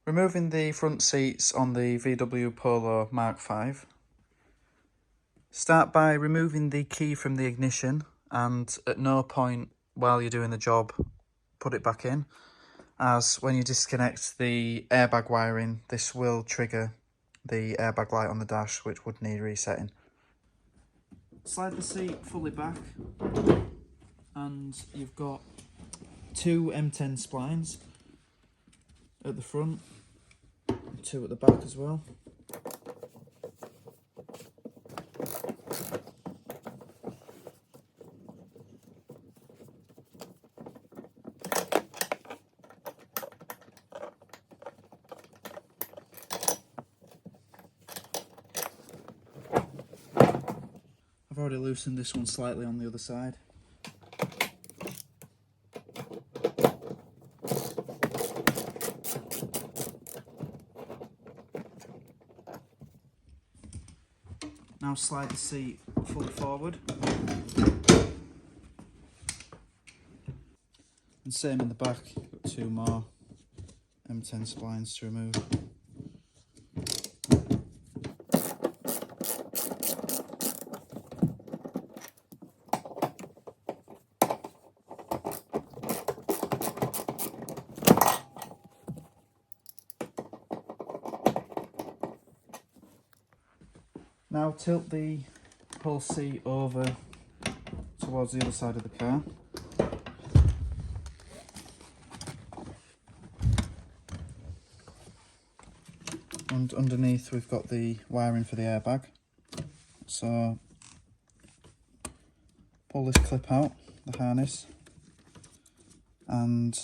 Removing the front seats on the VW Polo MK5. Start by removing the key from the ignition, and at no point while you're doing the job put it back in, as when you disconnect the airbag wiring this will trigger the airbag light on the dash, which would need resetting. Slide the seat fully back and you've got two M10 splines at the front, two at the back as well. I've already loosened this one slightly on the other side. Now slide the seat fully forward. And same in the back, got two more M10 splines to remove. Now tilt the whole seat over towards the other side of the car. And underneath we've got the wiring for the airbag. So pull this clip out, the harness, and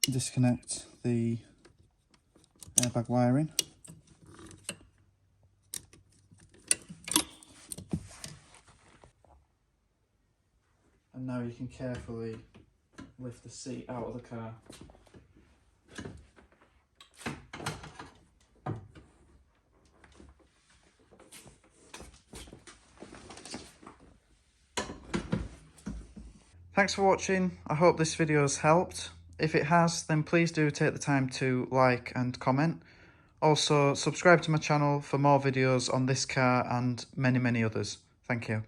disconnect the airbag wiring. And now you can carefully lift the seat out of the car. Thanks for watching. I hope this video has helped. If it has, then please do take the time to like and comment. Also, subscribe to my channel for more videos on this car and many others. Thank you.